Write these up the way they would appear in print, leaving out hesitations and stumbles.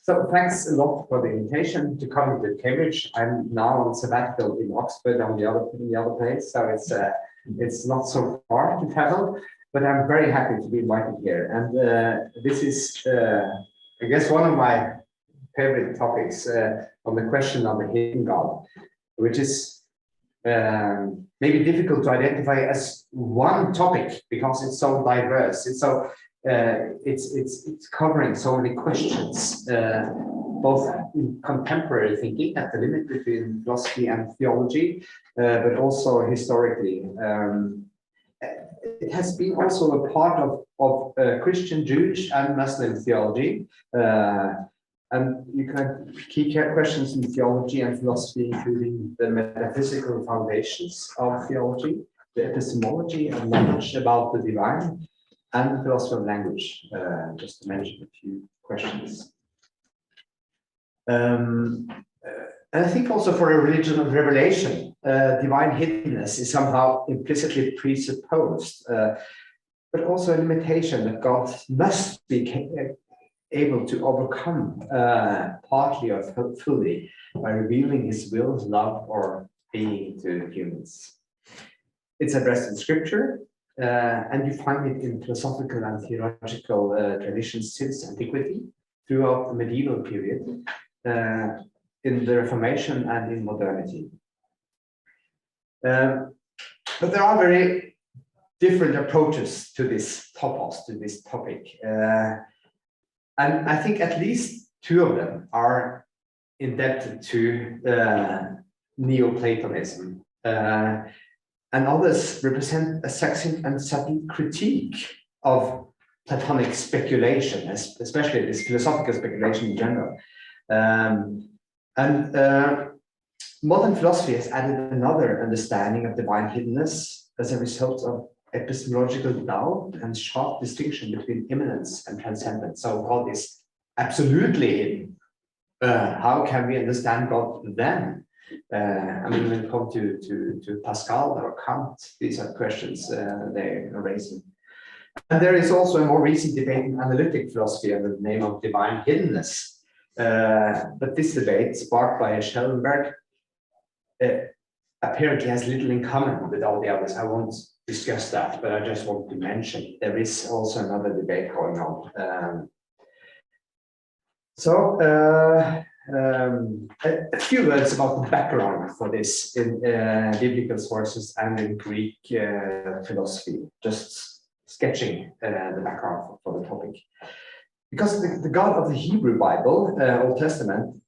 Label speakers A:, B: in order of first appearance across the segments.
A: So thanks a lot for the invitation to come to Cambridge. I'm now on sabbatical in Oxford on the other place, so it's not so far to travel, but I'm very happy to be invited here. And this is, I guess, one of my favorite topics on the question of the hidden God, which is maybe difficult to identify as one topic because it's so diverse. It's so it's covering so many questions, both in contemporary thinking at the limit between philosophy and theology, but also historically. It has been also a part of Christian, Jewish, and Muslim theology. And you can have key questions in theology and philosophy, including the metaphysical foundations of theology, the epistemology of knowledge about the divine, and the philosophy of language, just to mention a few questions. And I think also for a religion of revelation, divine hiddenness is somehow implicitly presupposed, but also a limitation that God must be able to overcome partly or fully by revealing his will, love, or being to humans. It's addressed in scripture, and you find it in philosophical and theological traditions since antiquity, throughout the medieval period, in the Reformation and in modernity. But there are very different approaches to this topos, to this topic. And I think at least two of them are indebted to Neoplatonism, and others represent a succinct and subtle critique of Platonic speculation, especially this philosophical speculation in general. Modern philosophy has added another understanding of divine hiddenness as a result of epistemological doubt and sharp distinction between immanence and transcendence. So God is absolutely hidden. How can we understand God then? I mean, when it comes to Pascal or Kant, these are questions they are raising. And there is also a more recent debate in analytic philosophy under the name of divine hiddenness. But this debate, sparked by Schellenberg, apparently has little in common with all the others. I won't discuss that, but I just want to mention there is also another debate going on. A few words about the background for this in biblical sources and in Greek philosophy, just sketching the background for the topic. Because the God of the Hebrew Bible, Old Testament,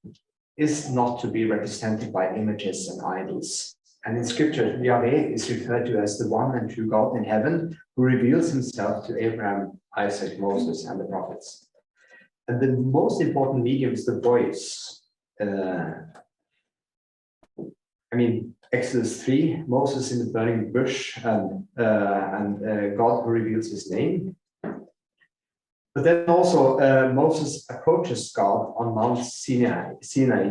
A: is not to be represented by images and idols. And in scripture, Yahweh is referred to as the one and true God in heaven, who reveals himself to Abraham, Isaac, Moses, and the prophets. And the most important medium is the voice. Exodus 3, Moses in the burning bush, and God who reveals his name. But then also Moses approaches God on Mount Sinai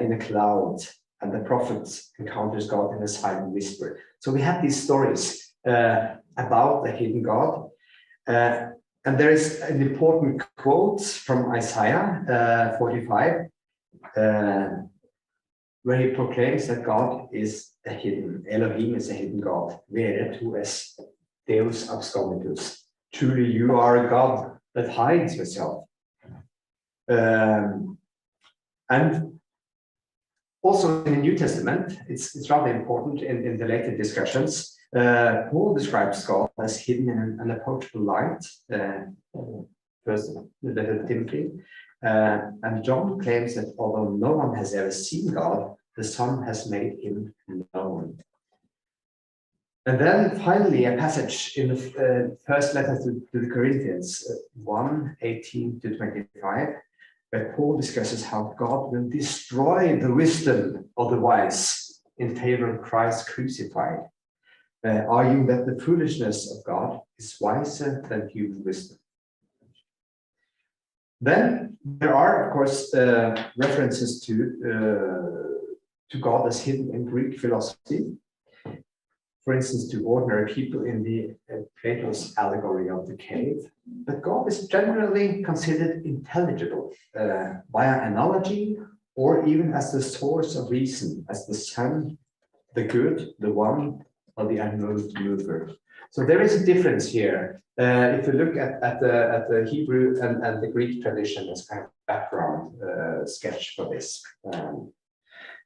A: in a cloud, and the prophet encounters God in a silent whisper. So we have these stories about the hidden God. And there is an important quote from Isaiah 45, where he proclaims that God is a hidden, Elohim is a hidden God. Vere tu es Deus absconditus. Truly you are a God that hides yourself. And also in the New Testament, it's rather important in the later discussions. Paul describes God as hidden in an unapproachable light, first the letter to Timothy. And John claims that although no one has ever seen God, the Son has made him known. And then finally, a passage in the first letter to the Corinthians, 1:18-25, where Paul discusses how God will destroy the wisdom of the wise in favor of Christ crucified, arguing that the foolishness of God is wiser than human wisdom. Then there are, of course, references to God as hidden in Greek philosophy. for instance, to ordinary people in the Plato's allegory of the cave, that God is generally considered intelligible via analogy, or even as the source of reason, as the Son, the good, the one, or the unmoved mover. So there is a difference here. If you look at the Hebrew and the Greek tradition as kind of background sketch for this. And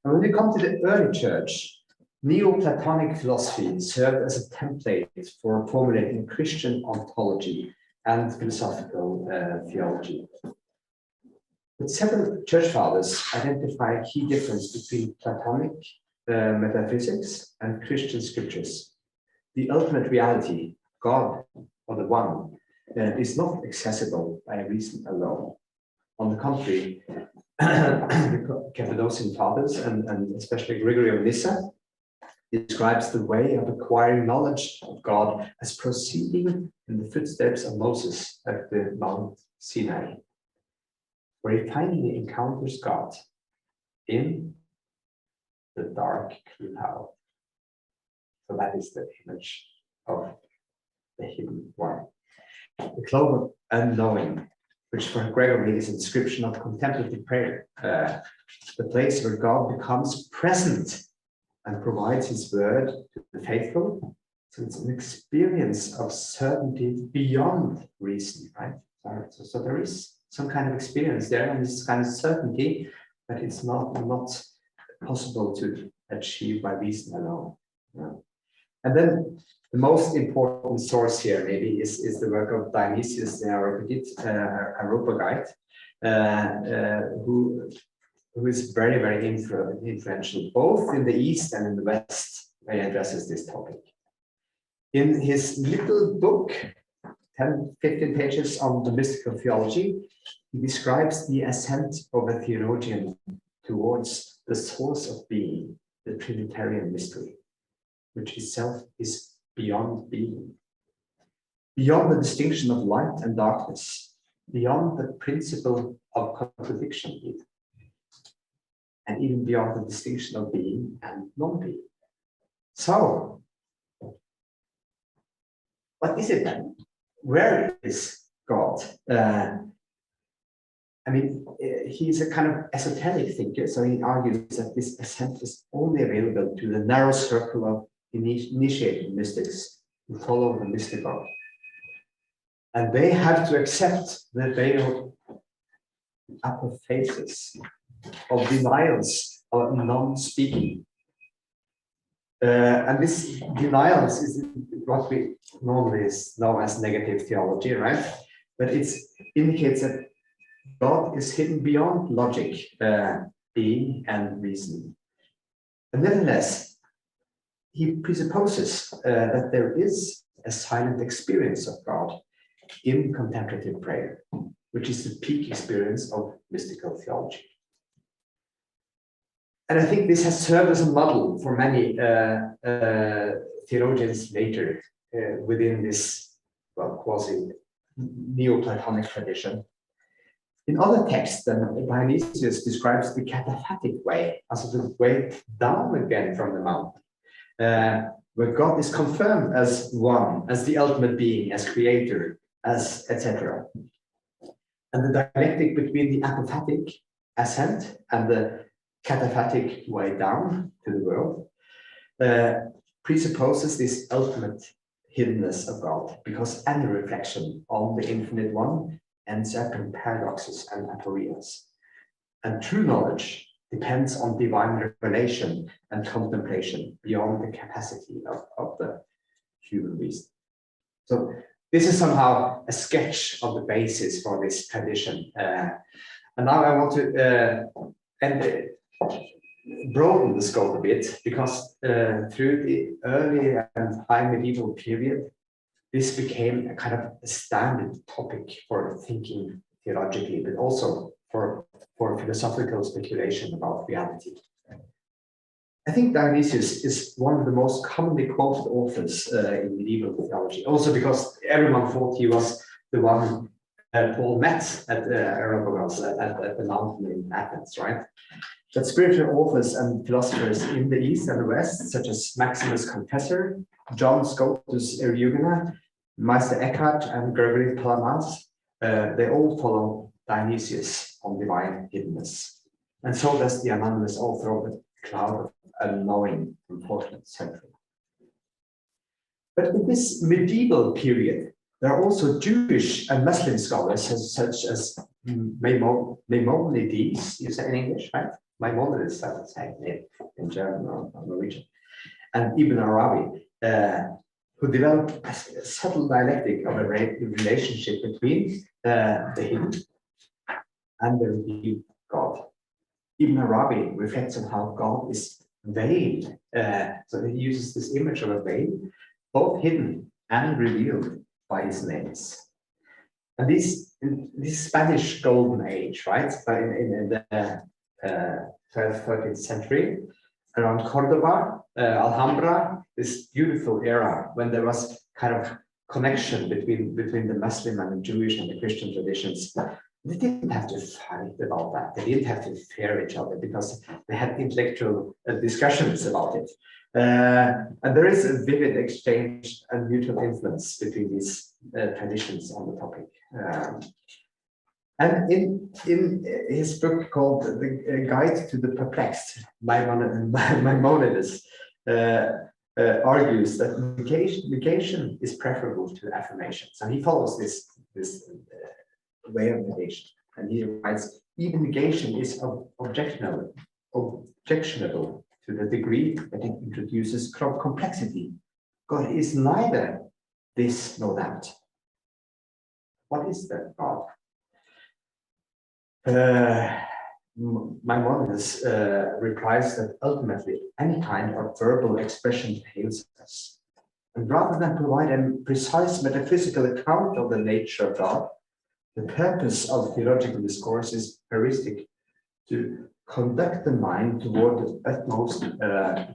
A: when we come to the early church, Neoplatonic philosophy served as a template for formulating Christian ontology and philosophical theology. But several church fathers identify a key difference between Platonic metaphysics and Christian scriptures. The ultimate reality, God, or the One, is not accessible by reason alone. On the contrary, the Cappadocian fathers, and especially Gregory of Nyssa, describes the way of acquiring knowledge of God as proceeding in the footsteps of Moses at the Mount Sinai, where he finally encounters God in the dark cloud. So that is the image of the hidden one. The cloud of unknowing, which for Gregory is a description of contemplative prayer, the place where God becomes present and provides his word to the faithful. So it's an experience of certainty beyond reason, right? So there is some kind of experience there, and this kind of certainty, but it's not possible to achieve by reason alone. Yeah. And then the most important source here maybe is the work of Dionysius the Areopagite, who is very, very influential, both in the East and in the West, when he addresses this topic. In his little book, 10, 15 pages on the mystical theology, he describes the ascent of a theologian towards the source of being, the Trinitarian mystery, which itself is beyond being, beyond the distinction of light and darkness, beyond the principle of contradiction, and even beyond the distinction of being and non-being. So, what is it then? Where is God? I mean, he's a kind of esoteric thinker, so he argues that this ascent is only available to the narrow circle of initiated mystics who follow the mystical. And they have to accept the veil apophasis of denials of non-speaking. And this denials is what we normally know as negative theology, right? But it indicates that God is hidden beyond logic, being, and reason. And nevertheless, he presupposes that there is a silent experience of God in contemplative prayer, which is the peak experience of mystical theology. And I think this has served as a model for many theologians later within this, well, quasi-Neoplatonic tradition. In other texts, then Dionysius describes the cataphatic way, as the way down again from the mountain, where God is confirmed as one, as the ultimate being, as creator, as etc. And the dialectic between the apophatic ascent and the cataphatic way down to the world presupposes this ultimate hiddenness of God, because any reflection on the infinite one ends up in paradoxes and aporias. And true knowledge depends on divine revelation and contemplation beyond the capacity of the human reason. So this is somehow a sketch of the basis for this tradition. And now I want to broaden the scope a bit, because through the early and high medieval period, this became a kind of a standard topic for thinking theologically, but also for philosophical speculation about reality. I think Dionysius is one of the most commonly quoted authors in medieval theology, also because everyone thought he was the one Paul met at at the mountain in Athens, right? But spiritual authors and philosophers in the East and the West, such as Maximus Confessor, John Scotus Eriugena, Meister Eckhart, and Gregory Palamas, they all follow Dionysius on divine hiddenness. And so does the anonymous author of the Cloud of Unknowing from 14th century. But in this medieval period, there are also Jewish and Muslim scholars such as Maimonides, you say in English, right? Maimonides, I would say in German or Norwegian, and Ibn Arabi, who developed a subtle dialectic of a relationship between the hidden and the revealed God. Ibn Arabi reflects on how God is veiled. So he uses this image of a veil, both hidden and revealed by his names. And this Spanish golden age, right, in the 12th, 13th century, around Cordoba, Alhambra, this beautiful era when there was kind of connection between the Muslim and the Jewish and the Christian traditions. They didn't have to fight about that. They didn't have to fear each other because they had intellectual discussions about it. And there is a vivid exchange and mutual influence between these traditions on the topic. And in his book called The Guide to the Perplexed, Maimonides argues that negation is preferable to affirmation. So he follows this way of negation. And he writes, even negation is objectionable to the degree that it introduces complexity. God is neither this nor that. What is that God? Maimonides replies that ultimately any kind of verbal expression fails us. And rather than provide a precise metaphysical account of the nature of God, the purpose of theological discourse is heuristic, to conduct the mind toward the utmost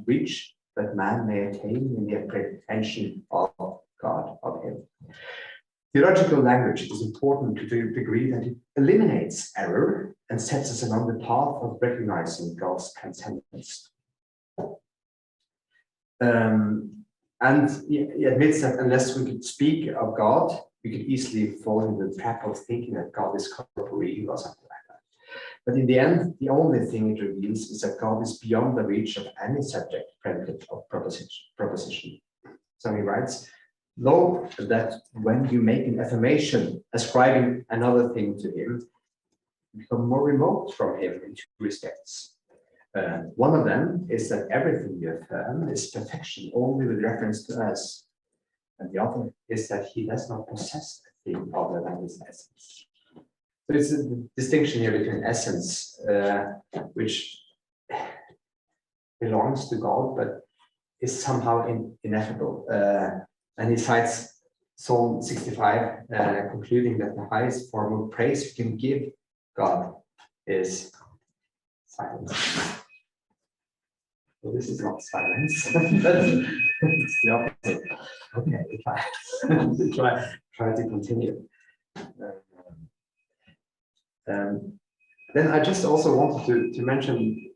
A: reach that man may attain in the apprehension of God, of him. Theological language is important to the degree that it eliminates error and sets us along the path of recognizing God's transcendence. And he admits that unless we could speak of God, we could easily fall into the trap of thinking that God is corporeal or something like that. But in the end, the only thing it reveals is that God is beyond the reach of any subject predicate of proposition. So he writes, know that when you make an affirmation ascribing another thing to him, you become more remote from him in two respects. One of them is that everything you affirm is perfection only with reference to us. And the other is that he does not possess a thing other than his essence. So it's a distinction here between essence, which belongs to God, but is somehow ineffable. And he cites Psalm 65, concluding that the highest form of praise you can give God is silence. So this is not silence, it's the opposite. Okay, try to continue. Then I just also wanted to mention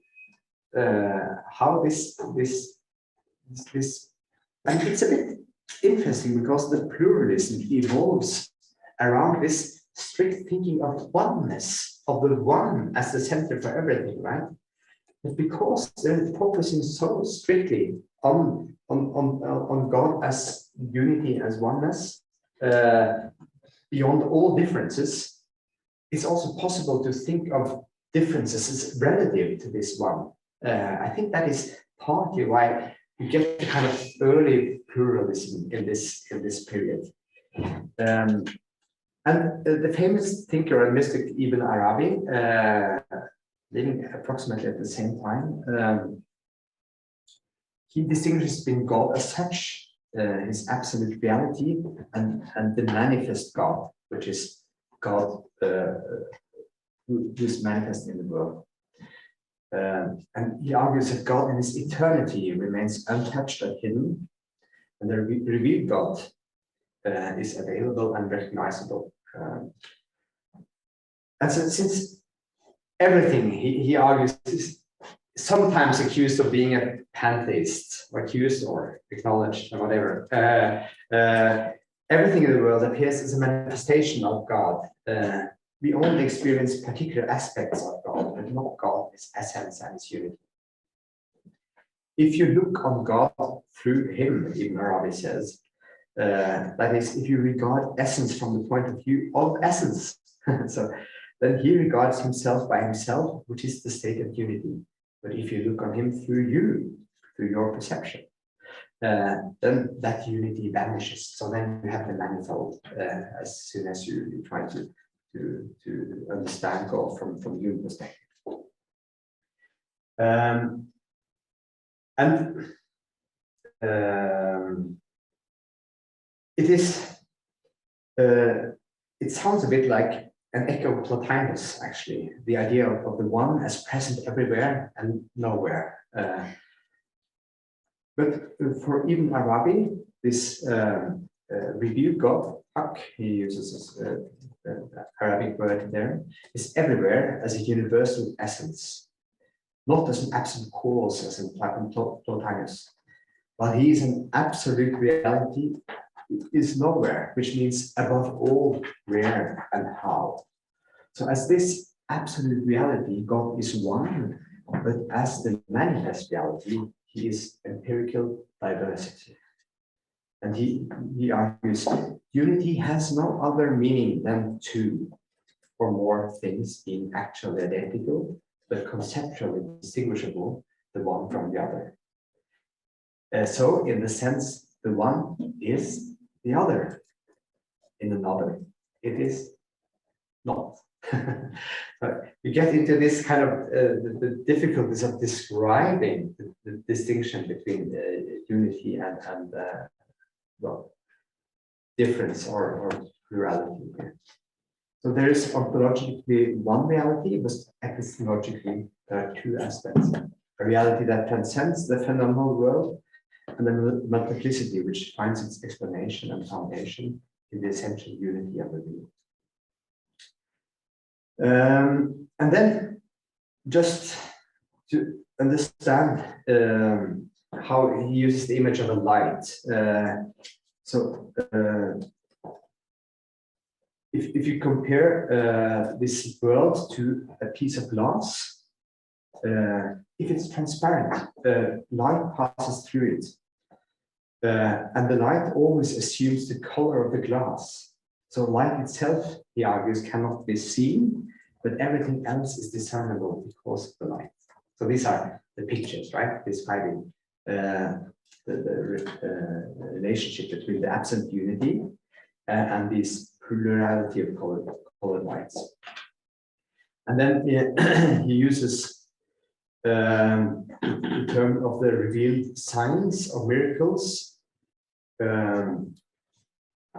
A: how this and it's a bit interesting because the pluralism evolves around this strict thinking of oneness, of the one as the center for everything, right? But because they're focusing so strictly on God as unity, as oneness, beyond all differences, it's also possible to think of differences as relative to this one. I think that is partly why you get the kind of early pluralism in this period. And the famous thinker and mystic Ibn Arabi, living approximately at the same time, he distinguishes between God as such, his absolute reality, and the manifest God, which is God who is manifest in the world. And he argues that God in his eternity remains untouched and hidden, and the revealed God is available and recognizable. And so since everything, he argues, is sometimes accused of being a pantheist, or accused or acknowledged or whatever. Everything in the world appears as a manifestation of God. We only experience particular aspects of God, but not God, His essence and His unity. If you look on God through Him, even Arabi says, that is, if you regard essence from the point of view of essence, so then He regards Himself by Himself, which is the state of unity. But if you look on Him through you, through your perception, then that unity vanishes. So then you have the manifold as soon as you try to understand God from human perspective. It sounds a bit like an echo of Plotinus, actually, the idea of the one as present everywhere and nowhere. But for even Arabi, this revealed God, Hak, he uses this Arabic word there, is everywhere as a universal essence, not as an absolute cause as in Plotinus, but he is an absolute reality. It is nowhere, which means above all, where and how. So as this absolute reality, God is one, but as the manifest reality, He is empirical diversity. And he argues, unity has no other meaning than two or more things being actually identical, but conceptually distinguishable, the one from the other. So in the sense, the one is the other. In another, it is not. You get into this kind of the difficulties of describing the distinction between unity and well, difference or plurality. So there is ontologically one reality, but epistemologically there are two aspects: a reality that transcends the phenomenal world, and the multiplicity which finds its explanation and foundation in the essential unity of the real. And then, just to understand how he uses the image of a light. If you compare this world to a piece of glass, if it's transparent, light passes through it. And the light always assumes the color of the glass. So light itself, he argues, cannot be seen, but everything else is discernible because of the light. So these are the pictures, right, describing the relationship between the absolute unity and this plurality of colored lights. And then he uses the term of the revealed signs of miracles,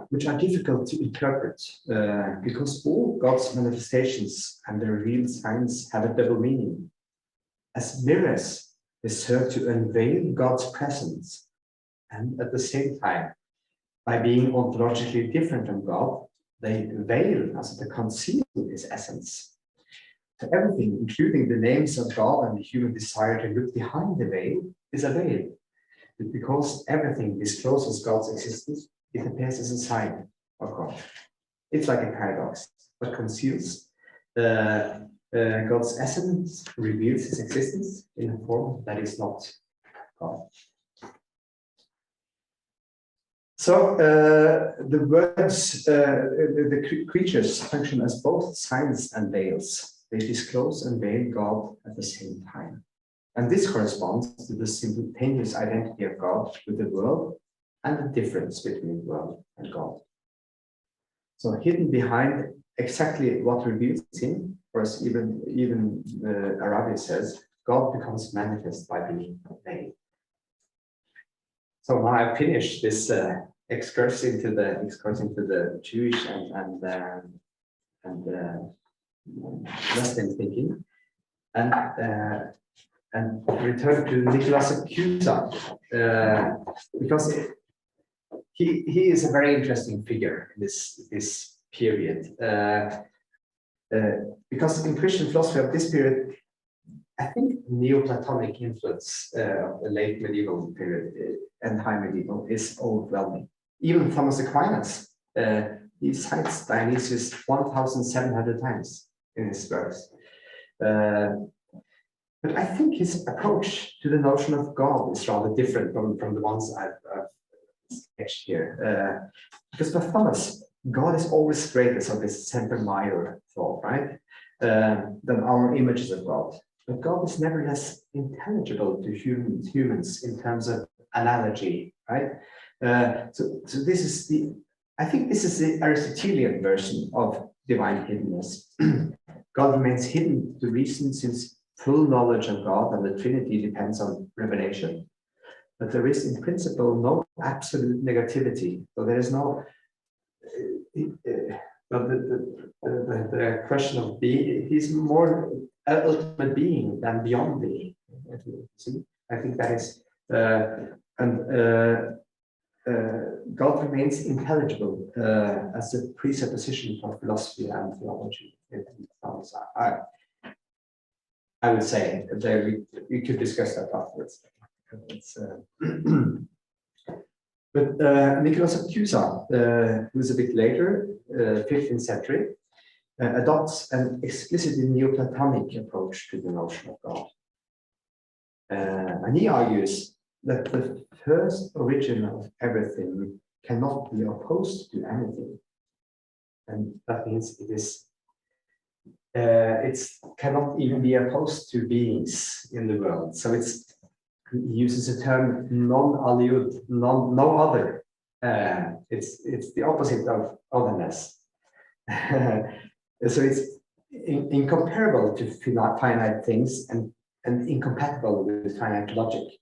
A: which are difficult to interpret because all God's manifestations and the revealed signs have a double meaning. As mirrors, they serve to unveil God's presence, and at the same time, by being ontologically different from God, they veil, as they conceal His essence. So everything, including the names of God and the human desire to look behind the veil, is a veil. But because everything discloses God's existence, it appears as a sign of God. It's like a paradox. What conceals God's essence reveals His existence in a form that is not God. So the words, the creatures function as both signs and veils. They disclose and veil God at the same time. And this corresponds to the simultaneous identity of God with the world and the difference between the world and God. So hidden behind exactly what reveals Him, or as even Arabi says, God becomes manifest by being veiled. So now I've finished this excursus into the Jewish and Western thinking, and return to Nicholas of Cusa, because he is a very interesting figure in this period. Because in Christian philosophy of this period, I think Neoplatonic influence of the late medieval period and high medieval is overwhelming. Even Thomas Aquinas, he cites Dionysius 1,700 times in his works. But I think his approach to the notion of God is rather different from the ones I've sketched here. Because for Thomas, God is always greater, so this semper major thought, right? Than our images of God. But God is nevertheless intelligible to humans in terms of analogy, right? So this is I think this is the Aristotelian version of divine hiddenness. God remains hidden to reason, since full knowledge of God and the Trinity depends on revelation. But there is in principle no absolute negativity. So there is no the question of being. He's more ultimate being than beyond being. See, I think that is God remains intelligible as a presupposition for philosophy and theology. I would say that we could discuss that afterwards. But Nicholas of Cusa, who is a bit later, 15th century, adopts an explicitly Neoplatonic approach to the notion of God. And he argues that the first origin of everything cannot be opposed to anything. And that means it cannot even be opposed to beings in the world. So he uses a term non-aliud, no other. It's the opposite of otherness. So it's incomparable to finite things and incompatible with finite logic.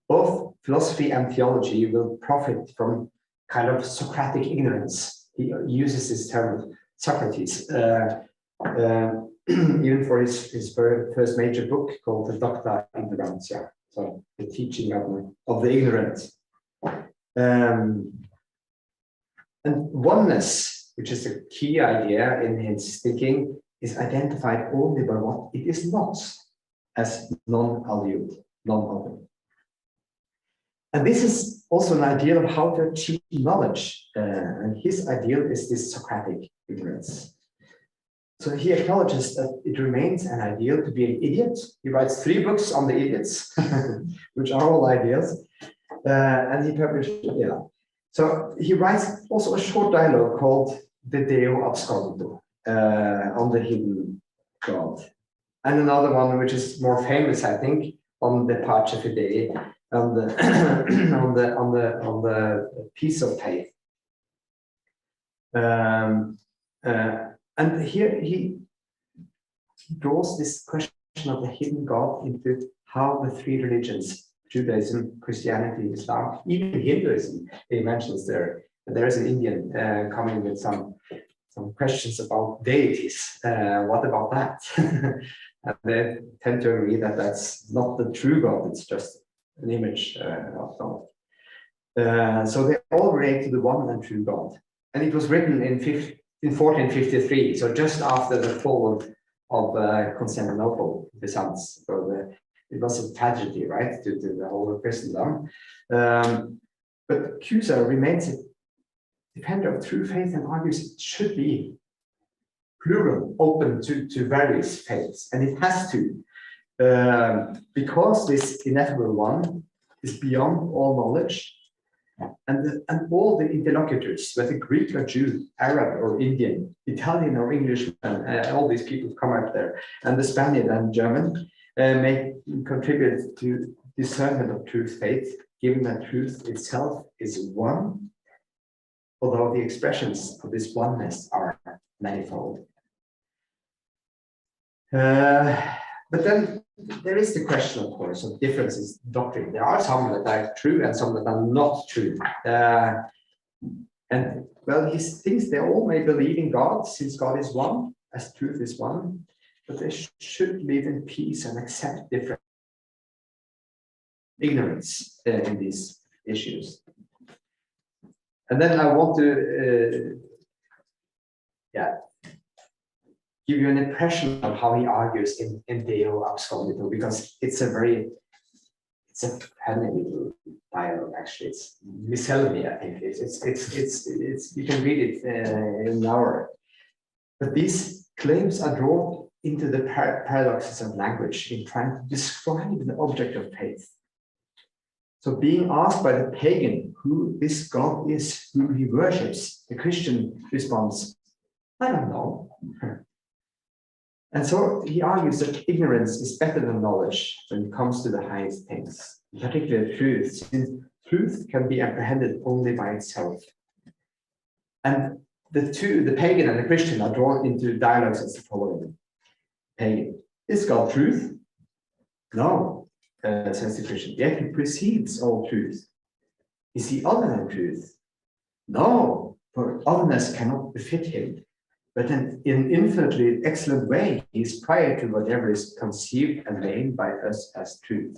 A: Both philosophy and theology will profit from kind of Socratic ignorance. He uses this term Socrates, even for his first major book called the Docta Ignorantia, so the teaching of the ignorant. And oneness, which is a key idea in his thinking, is identified only by what it is not, as non-aliud, non-other. And this is also an ideal of how to achieve knowledge. And his ideal is this Socratic ignorance. So he acknowledges that it remains an ideal to be an idiot. He writes 3 books on the idiots, which are all ideals. And he published, So he writes also a short dialogue called De Deo Absconditu, on the hidden God. And another one, which is more famous, I think, on the Pace Fidei, on the piece of faith. And here he draws this question of the hidden God into how the 3 religions, Judaism, Christianity, Islam, even Hinduism, he mentions there. There's an Indian coming with some questions about deities. What about that? And they tend to agree that that's not the true God, it's just an image of God. So they all relate to the one and true God. And it was written in 1453, so just after the fall of Constantinople, Byzance. So it was a tragedy, right, to the whole of Christendom. But Cusa remains a defender of true faith and argues it should be plural, open to various faiths, and it has to, because this ineffable one is beyond all knowledge, and all the interlocutors, whether Greek or Jew, Arab or Indian, Italian or Englishman, all these people come up there, and the Spaniard and German may contribute to discernment of true faith, given that truth itself is one, although the expressions of this oneness are manifold. But then there is the question, of course, of differences in doctrine. There are some that are true and some that are not true. And well, he thinks they all may believe in God, since God is one, as truth is one, but they should live in peace and accept different ignorance in these issues. And then I want to, give you an impression of how he argues in Deo Absoluto, because it's a funny little dialogue. Actually, it's miscellany. I think it's you can read it in an hour. But these claims are drawn into the paradoxes of language in trying to describe the object of faith. So being asked by the pagan who this God is whom he worships, the Christian responds, I don't know. And so he argues that ignorance is better than knowledge when it comes to the highest things, in particular truth, since truth can be apprehended only by itself. And the pagan and the Christian, are drawn into dialogues as the following. Pagan, is God truth? No, says the Christian, yet he precedes all truth. Is he other than truth? No, for otherness cannot befit him. But in an infinitely excellent way, he is prior to whatever is conceived and named by us as truth.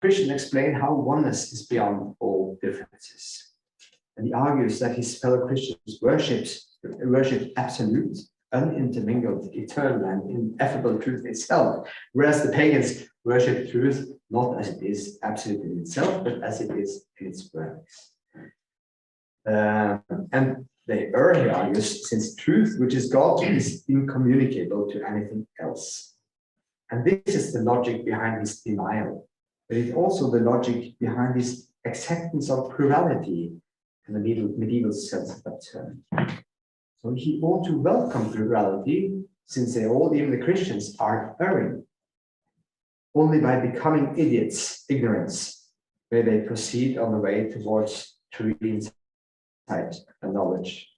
A: Christian explained how oneness is beyond all differences. And he argues that his fellow Christians worship absolute, unintermingled, eternal, and ineffable truth itself, whereas the pagans worship truth not as it is absolute in itself, but as it is in its works. And they early argues, since truth, which is God, is incommunicable to anything else. And this is the logic behind his denial, but it's also the logic behind his acceptance of plurality in the medieval sense of that term. So he ought to welcome plurality, since they all, even the Christians, are erring. Only by becoming idiots, ignorance, may they proceed on the way towards true insight and knowledge.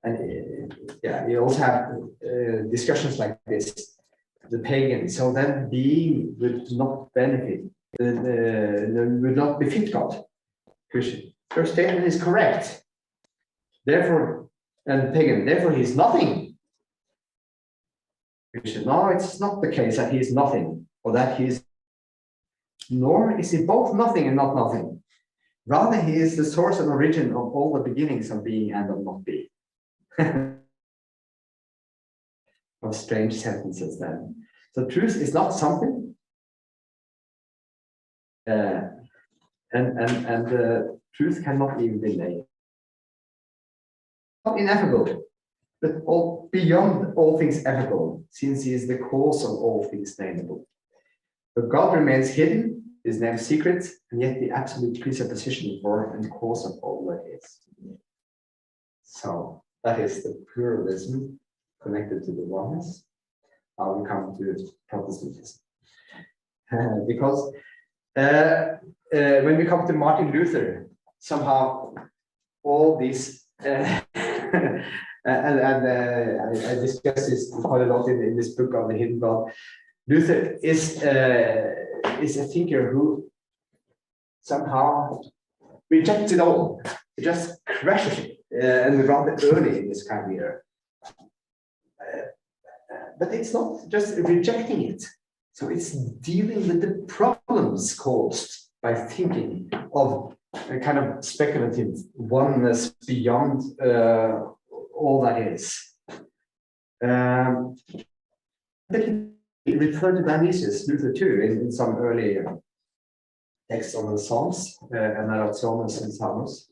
A: And you also have discussions like this, the pagan. So then being would not benefit, would not befit God. Christian, your statement is correct. Therefore, and pagan, therefore he is nothing. Christian, no, it's not the case that he is nothing, or that he is, nor is he both nothing and not nothing. Rather, he is the source and origin of all the beginnings of being and of not being. Of strange sentences then. So truth is not something, truth cannot even be named. Not ineffable, but all beyond all things effable, since he is the cause of all things nameable. But God remains hidden, is named secret, and yet the absolute presupposition for and cause of all that is. So that is the pluralism connected to the oneness. Now we come to Protestantism. Because when we come to Martin Luther, somehow all these I discuss this quite a lot in this book on the hidden God. Luther is a thinker who somehow rejects it all. He just crashes it, and rather early in his career. But it's not just rejecting it. So it's dealing with the problems caused by thinking of a kind of speculative oneness beyond all that is. But he referred to Dionysius, Luther too, in some early texts on the Psalms, Narrationes and Psalms.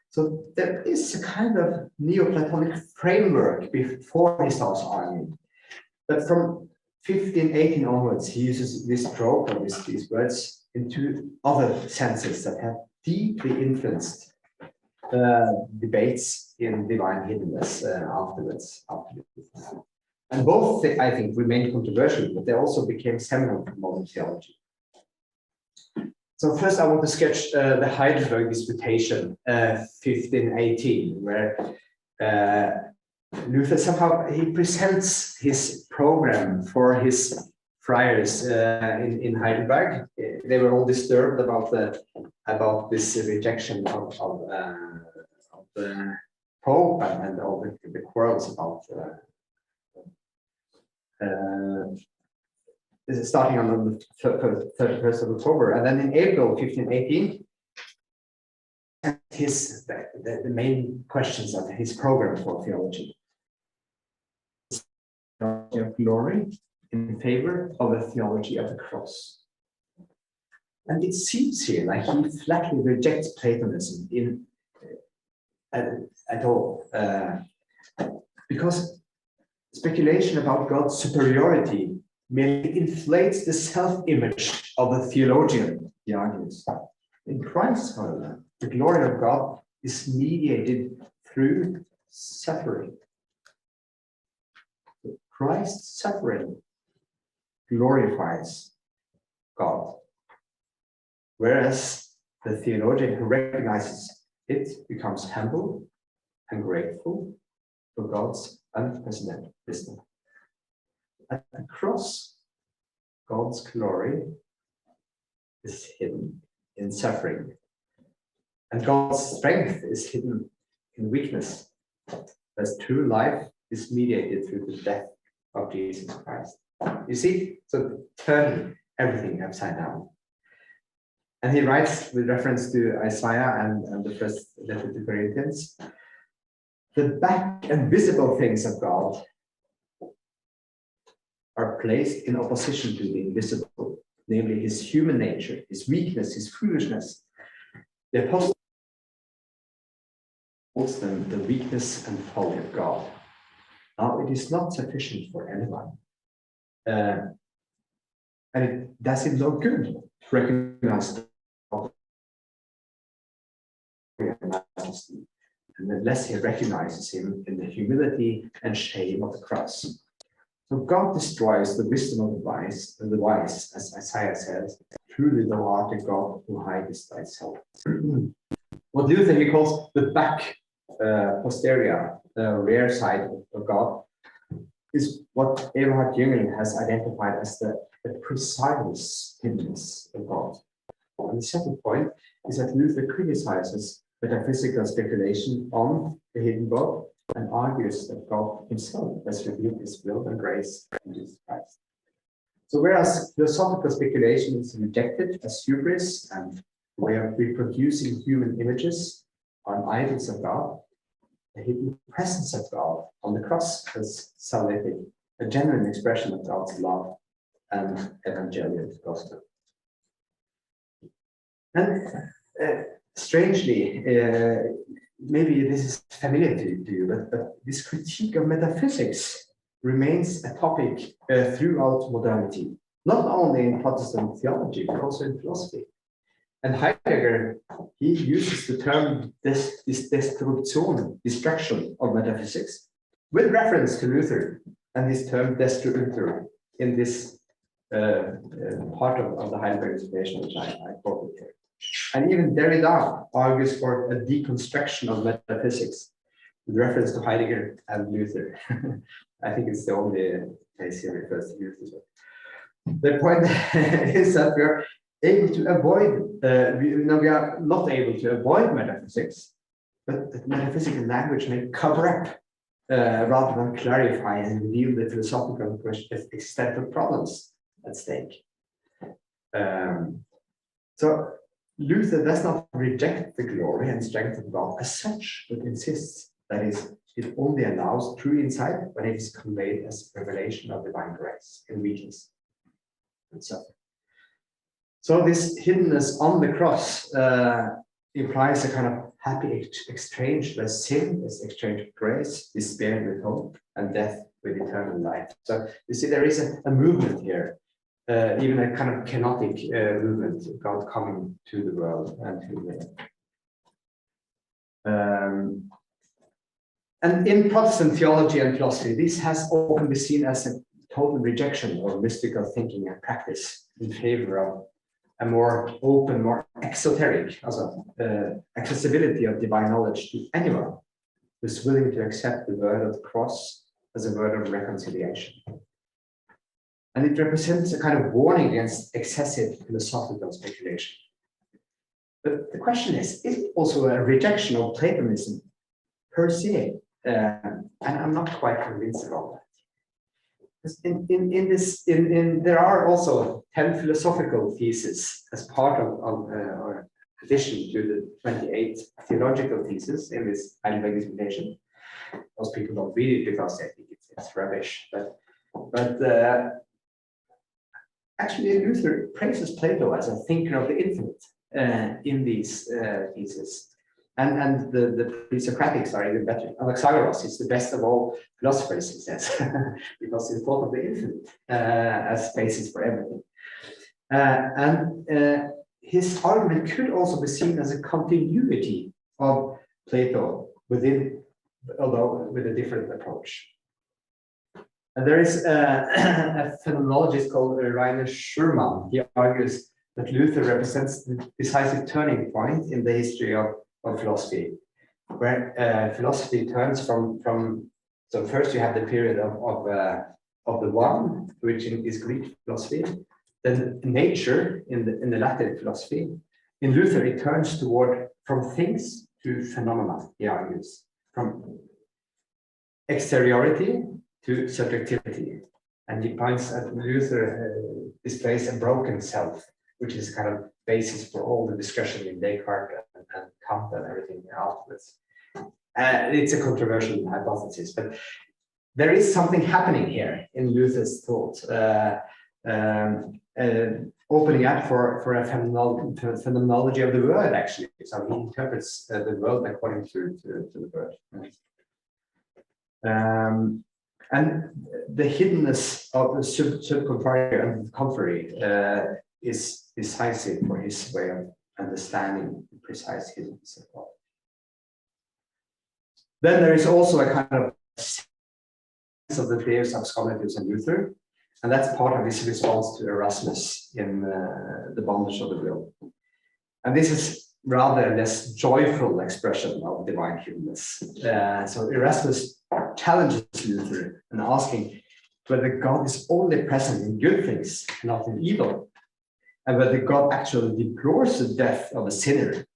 A: So there is a kind of Neoplatonic framework before he starts arguing. But from 1518 onwards, he uses this trope, or these words, into other senses that have deeply influenced debates in divine hiddenness afterwards. And both, I think, remain controversial, but they also became seminal for modern theology. So first, I want to sketch the Heidelberg Disputation, 1518, where Luther somehow he presents his program for his friars in Heidelberg. They were all disturbed about this rejection of the Pope and all the quarrels about. This is starting on the 31st of October, and then in April 1518, the main questions of his program for theology. Theology of glory in favor of the theology of the cross. And it seems here like he flatly rejects Platonism at all, because speculation about God's superiority merely inflates the self-image of the theologian, he argues. In Christ, however, the glory of God is mediated through suffering. Christ's suffering glorifies God, whereas the theologian who recognizes it becomes humble and grateful for God's unprecedented wisdom. At the cross, God's glory is hidden in suffering, and God's strength is hidden in weakness, as true life is mediated through the death of Jesus Christ. You see, so turning everything upside down. And he writes with reference to Isaiah and the first letter to Corinthians, the back and visible things of God are placed in opposition to the invisible, namely his human nature, his weakness, his foolishness. The apostle calls them the weakness and folly of God. Now, it is not sufficient for anyone. And it does him no good to recognize God and unless he recognizes him in the humility and shame of the cross. So God destroys the wisdom of the wise, as Isaiah says, truly thou art a God who hidest thyself. What Luther he calls the back posterior, the rear side of God, is what Eberhard Jüngling has identified as the precise hiddenness of God. And the second point is that Luther criticizes metaphysical speculation on the hidden God and argues that God himself has revealed his will and grace in Jesus Christ. So whereas philosophical speculation is rejected as hubris and way of reproducing human images on idols of God, the hidden presence of God on the cross is salvific, a genuine expression of God's love and evangelical gospel. And strangely, maybe this is familiar to you, but this critique of metaphysics remains a topic throughout modernity, not only in Protestant theology, but also in philosophy. And Heidegger, he uses the term destruction of metaphysics, with reference to Luther and his term destructor in this part of the Heidelberg explanation, which I quoted here. And even Derrida argues for a deconstruction of metaphysics with reference to Heidegger and Luther. I think it's the only place he refers to Luther. The point is that we are able to avoid, we are not able to avoid metaphysics, but that metaphysical language may cover up rather than clarify and reveal the philosophical existential problems at stake. So Luther does not reject the glory and strength of God as such, but insists that it only allows true insight when it is conveyed as a revelation of divine grace in weakness and suffering. So this hiddenness on the cross implies a kind of happy exchange where sin is exchanged with grace, despair with hope, and death with eternal life. So you see there is a movement here. Even a kind of kenotic movement, God coming to the world and to the. And in Protestant theology and philosophy, this has often been seen as a total rejection of mystical thinking and practice in favor of a more open, more exoteric, also accessibility of divine knowledge to anyone who is willing to accept the word of the cross as a word of reconciliation. And it represents a kind of warning against excessive philosophical speculation. But the question is it also a rejection of Platonism per se? And I'm not quite convinced about that. Because there are also 10 philosophical theses as part of addition to the 28 theological theses in this Heidelberg disputation. Most people don't read it because they think it's rubbish, but actually Luther praises Plato as a thinker of the infinite in these theses. And the pre-Socratics are even better. Anaxagoras is the best of all philosophers, he says, because he thought of the infinite as basis for everything. His argument could also be seen as a continuity of Plato within, although with a different approach. And there is a phenomenologist called Rainer Schurman. He argues that Luther represents the decisive turning point in the history of philosophy, where philosophy turns from so first you have the period of the one, which is Greek philosophy, then nature in the Latin philosophy. In Luther, it turns toward from things to phenomena, he argues, from exteriority to subjectivity. And he points at Luther displays a broken self, which is kind of basis for all the discussion in Descartes and Kant and everything afterwards. It's a controversial hypothesis, but there is something happening here in Luther's thought, opening up for a phenomenology of the world, actually. So he interprets the world according to the word. And the hiddenness of the subcontrary and contrary is decisive for his way of understanding the precise hiddenness of God. Then there is also a kind of sense of the Deus Absconditus in Luther, and that's part of his response to Erasmus in the bondage of the will. And this is rather a less joyful expression of divine hiddenness. So Erasmus challenges Luther and asking whether God is only present in good things, not in evil, and whether God actually deplores the death of a sinner,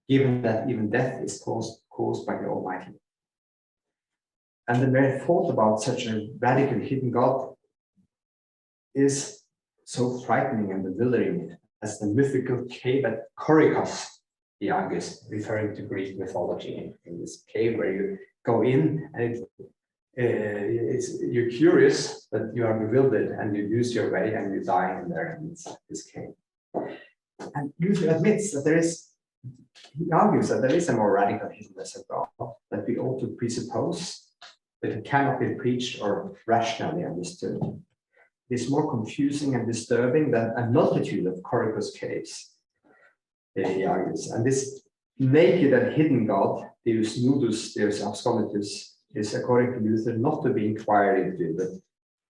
A: given that even death is caused by the Almighty. And the mere thought about such a radically hidden God is so frightening and bewildering as the mythical cave at Korikos, he argues, referring to Greek mythology, in this cave where you go in and you're curious, but you are bewildered and you lose your way and you die in there in this cave. And Luther admits that he argues that there is a more radical hiddenness of God that we ought to presuppose, that it cannot be preached or rationally understood. It is more confusing and disturbing than a multitude of Korikos caves, he argues. And this naked and hidden God, Deus nudus, Deus absconditus, is, according to Luther, not to be inquired into,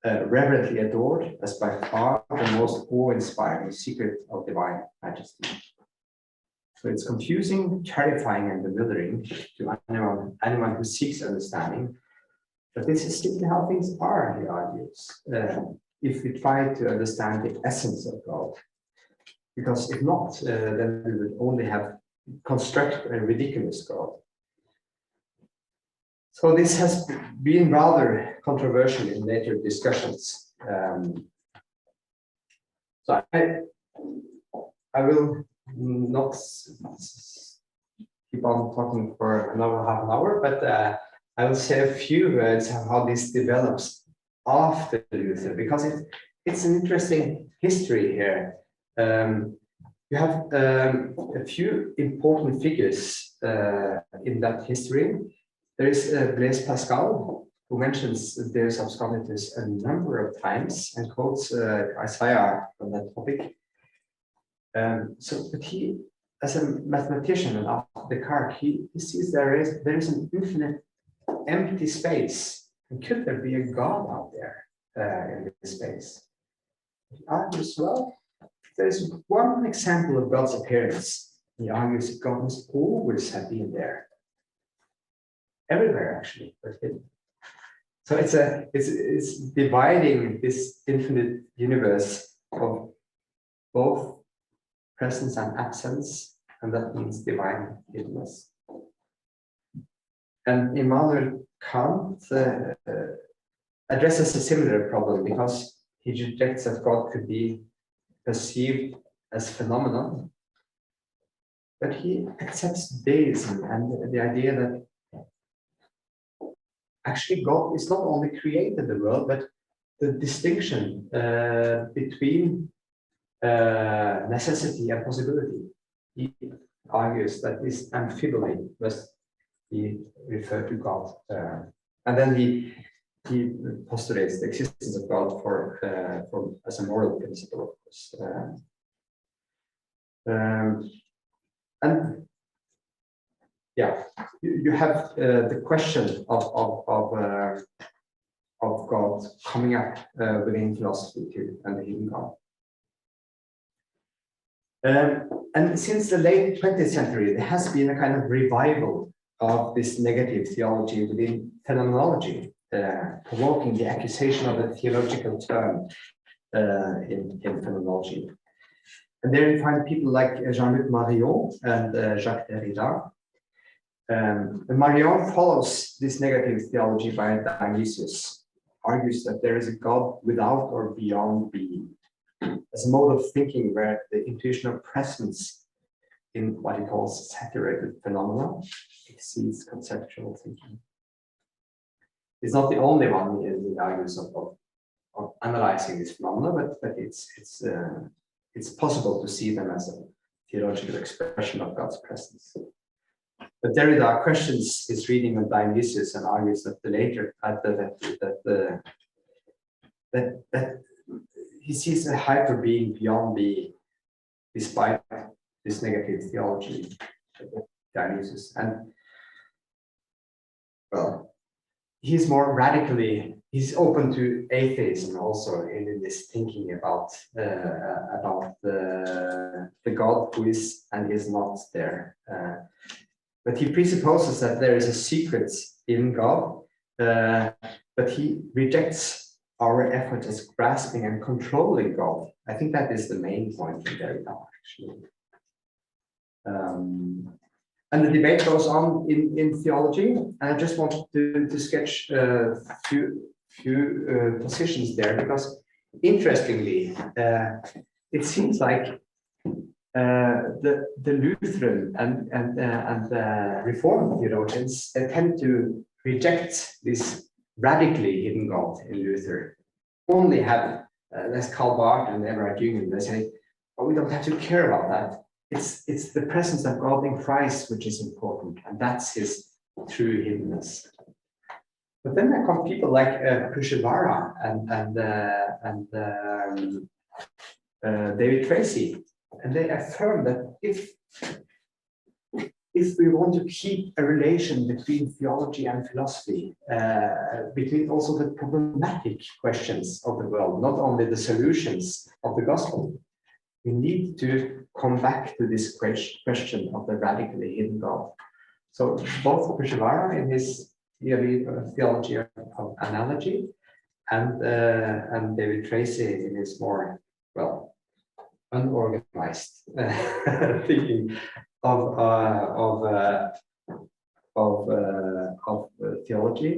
A: but reverently adored as by far the most awe-inspiring secret of divine majesty. So it's confusing, terrifying, and bewildering to anyone who seeks understanding. But this is simply how things are, he argues, if we try to understand the essence of God. Because if not, then we would only have construct a ridiculous God. So this has been rather controversial in later discussions. So I will not keep on talking for another half an hour, but I will say a few words on how this develops after Luther, because it's an interesting history here. You have a few important figures in that history. There is Blaise Pascal, who mentions Deus Absconditus a number of times and quotes Isaiah on that topic. But he, as a mathematician and after Descartes, he sees there is an infinite empty space. And could there be a God out there in this space? He argues, well, there's one example of God's appearance. He argues that God must always have been there. Everywhere, actually, but hidden. So it's dividing this infinite universe of both presence and absence, and that means divine hiddenness. And Immanuel Kant addresses a similar problem because he rejects that God could be perceived as phenomenon, but he accepts deism and the idea that actually God is not only created the world, but the distinction between necessity and possibility. He argues that this amphiboly must be referred to God, and then he postulates the existence of God for as a moral principle, of course. And yeah, you have the question of God coming up within philosophy too, and the hidden God. And since the late 20th century, there has been a kind of revival of this negative theology within phenomenology, provoking the accusation of a theological term in phenomenology. And there you find people like Jean-Luc Marion and Jacques Derrida. And Marion follows this negative theology by Dionysius, argues that there is a God without or beyond being, as a mode of thinking where the intuition of presence in what he calls saturated phenomena exceeds conceptual thinking. He's not the only one in the arguments of analyzing these phenomena, but it's possible to see them as a theological expression of God's presence. But Derrida questions his reading of Dionysius and argues that the later that he sees a hyper being beyond being, despite this negative theology of Dionysius. And well, he's more radically, he's open to atheism also in this thinking about the God who is and is not there. But he presupposes that there is a secret in God, but he rejects our effort as grasping and controlling God. I think that is the main point in Derrida, actually. And the debate goes on in theology, and I just wanted to sketch a few positions there, because interestingly, it seems like the Lutheran and Reformed theologians tend to reject this radically hidden God in Luther. Only have there's Karl Barth and Everard Jungen. They say, "Oh, we don't have to care about that. It's the presence of God in Christ which is important, and that's his true hiddenness." But then there come people like Pushevara and David Tracy, and they affirm that if we want to keep a relation between theology and philosophy, between also the problematic questions of the world, not only the solutions of the gospel, we need to come back to this question of the radically hidden God. So both Pushevara in his theology of analogy and David Tracy in his more, well, unorganized thinking of theology,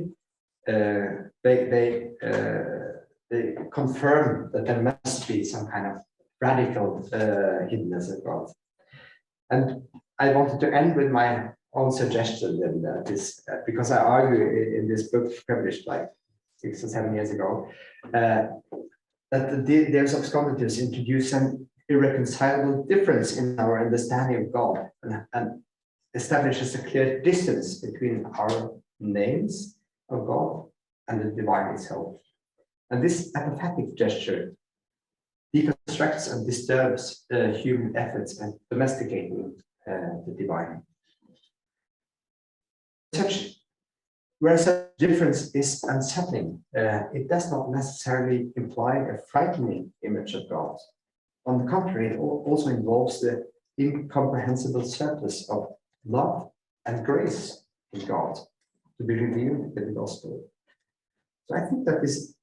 A: they confirm that there must be some kind of radical hiddenness of God. And I wanted to end with my own suggestion in this, because I argue in this book published like 6 or 7 years ago, that the Deus Absconditus introduce an irreconcilable difference in our understanding of God and establishes a clear distance between our names of God and the divine itself. And this apophatic gesture deconstructs and disturbs human efforts at domesticating the divine. Whereas such difference is unsettling, it does not necessarily imply a frightening image of God. On the contrary, it also involves the incomprehensible surplus of love and grace in God to be revealed in the gospel. So I think that this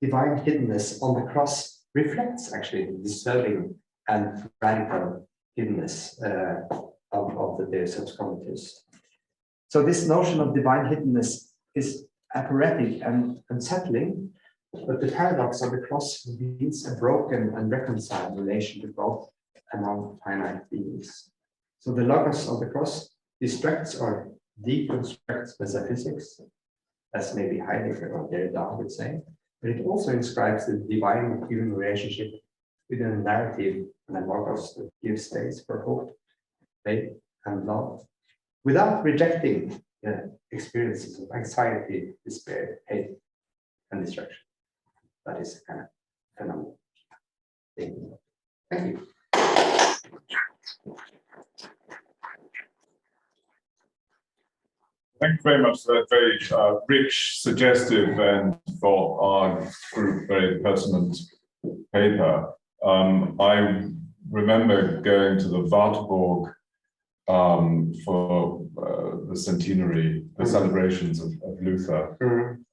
A: divine hiddenness on the cross reflects actually the disturbing and radical hiddenness of the Deus Absconditus. So this notion of divine hiddenness is aphoretic and unsettling, but the paradox of the cross reveals a broken and reconciled relation to God among finite beings. So the logos on the cross destructs or deconstructs metaphysics, as maybe Heidegger or Derrida would say, but it also inscribes the divine human relationship within a narrative and a logos that gives space for hope, faith, and love, without rejecting the experiences of anxiety, despair, hate, and destruction. That is kind of phenomenal thing. Thank you.
B: Thank you very much for that very rich, suggestive, and for our group very pertinent paper. I remember going to the Wartburg for the centenary, the celebrations of Luther,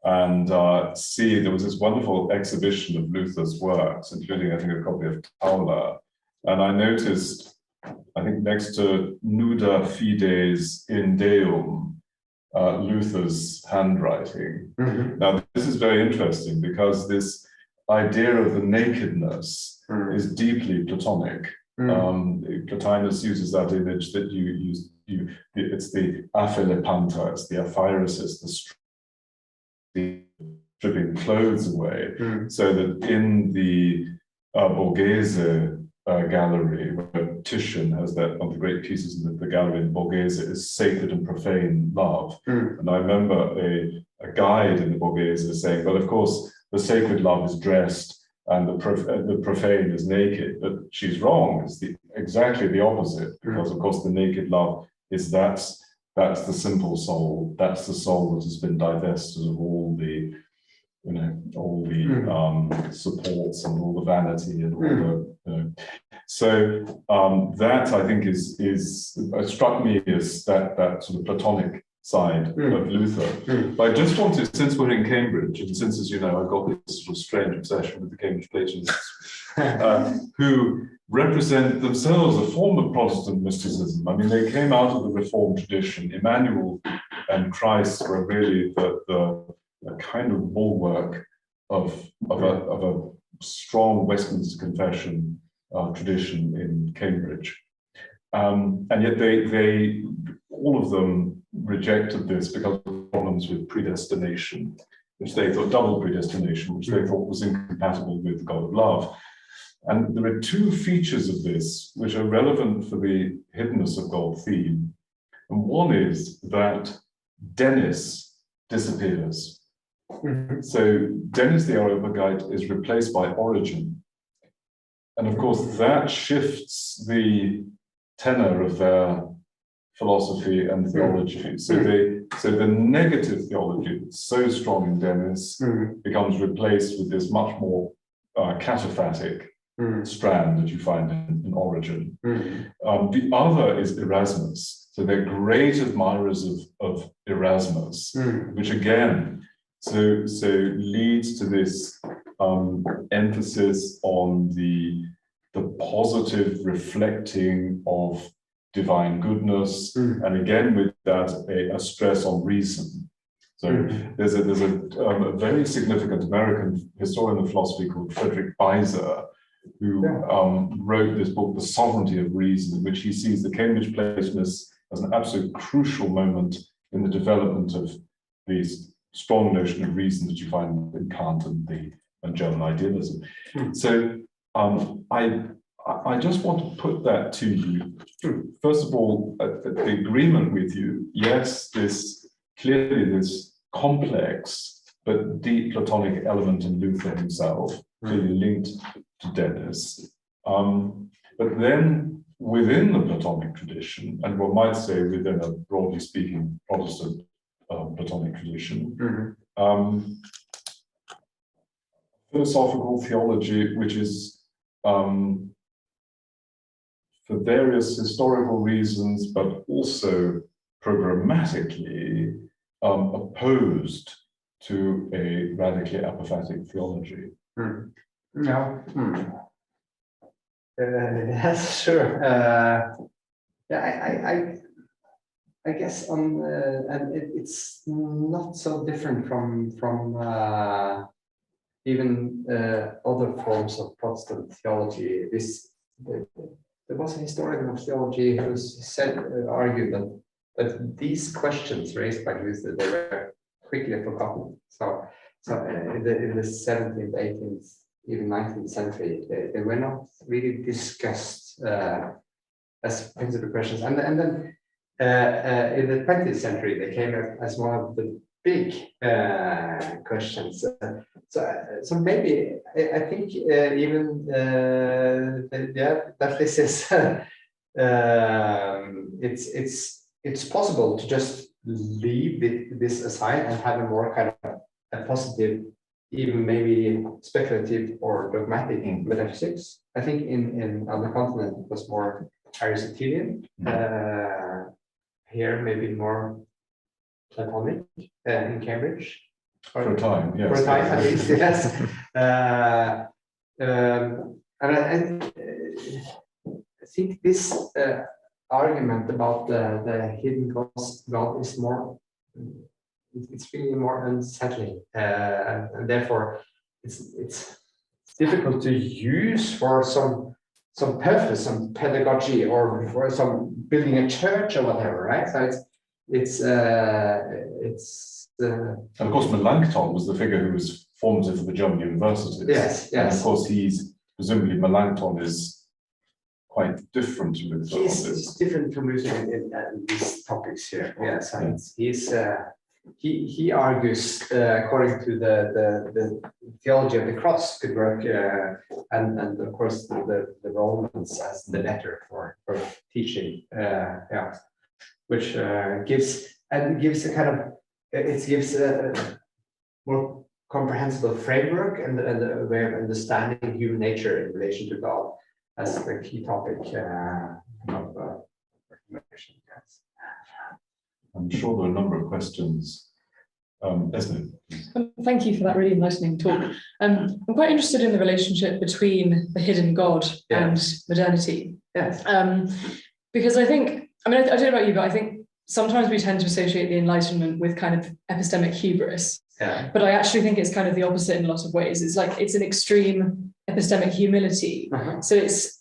B: and there was this wonderful exhibition of Luther's works, including, I think, a copy of Tauler. And I noticed, I think, next to Nuda Fides in Deum, Luther's handwriting. Now, this is very interesting because this idea of the nakedness is deeply Platonic. Plotinus uses that image that you use. It's the aphelepanta, it's the aphyrosis, the stripping clothes away, so that in the Borghese gallery, where Titian has that one of the great pieces in the gallery in Borghese is Sacred and Profane Love. And I remember a guide in the Borghese saying, well, of course, the sacred love is dressed and the profane is naked, but she's wrong. It's exactly the opposite, because of course the naked love is that's the simple soul, that's the soul that has been divested of all the supports and all the vanity and all the so that I think is struck me as that sort of Platonic side of Luther. But I just wanted, since we're in Cambridge, and since, as you know, I've got this sort of strange obsession with the Cambridge Platonists, who represent themselves a form of Protestant mysticism. I mean, they came out of the Reformed tradition. Emmanuel and Christ were really the kind of bulwark of a strong Westminster Confession tradition in Cambridge, and yet they all of them rejected this because of problems with predestination, which they thought, double predestination, which they thought was incompatible with the God of love. And there are two features of this which are relevant for the hiddenness of God theme, and one is that Dennis disappears. So Dennis the Areopagite is replaced by Origen. And of course, that shifts the tenor of their philosophy and theology. So the negative theology that's so strong in Dennis becomes replaced with this much more cataphatic strand that you find in Origen. The other is Erasmus. So they're great admirers of Erasmus, which again, so leads to this emphasis on the positive reflecting of divine goodness, and again with that a stress on reason. So there's a very significant American historian of philosophy called Frederick Beiser, who wrote this book, The Sovereignty of Reason, in which he sees the Cambridge Platonists as an absolute crucial moment in the development of these strong notion of reason that you find in Kant and German idealism. So I just want to put that to you. First of all, the agreement with you, yes, this complex but deep Platonic element in Luther himself, clearly linked to Dennis. But then within the Platonic tradition, and one might say within a broadly speaking Protestant Platonic tradition, philosophical theology, which is for various historical reasons, but also programmatically opposed to a radically apophatic theology.
A: No. That's sure. I guess and it's not so different from even other forms of Protestant theology. there was a historian of theology who argued that these questions raised by Luther, they were quickly forgotten. So in the 17th, 18th, even 19th century, they were not really discussed as principal questions. And then in the 20th century, they came as one of the big questions. So maybe I think even that this is it's possible to just leave this aside and have a more kind of a positive, even maybe speculative or dogmatic metaphysics. I think on the continent it was more Aristotelian. Here maybe more Platonic in Cambridge.
B: For a time, yes.
A: For a time, at least, yes. And I think this argument about the hidden God is more, it's really more unsettling, and therefore it's difficult to use for some purpose, some pedagogy, or for some building a church or whatever, right? So it's
B: and of course, Melanchthon was the figure who was formative for the German universities.
A: Yes, yes.
B: And of course, presumably Melanchthon is quite different to Luther.
A: He's different from Luther in these topics here. Yes, he argues according to the theology of the cross could work, and of course the Romans as the letter for teaching, which gives a kind of a more comprehensible framework and a way of understanding human nature in relation to God as the key topic of reformation. Yes.
B: I'm sure there are a number of questions. Esme.
C: Thank you for that really enlightening talk. I'm quite interested in the relationship between the hidden God and modernity.
A: Yes.
C: Because I think, I don't know about you, but I think sometimes we tend to associate the Enlightenment with kind of epistemic hubris.
A: Yeah.
C: But I actually think it's kind of the opposite in a lot of ways. It's like it's an extreme epistemic humility. So it's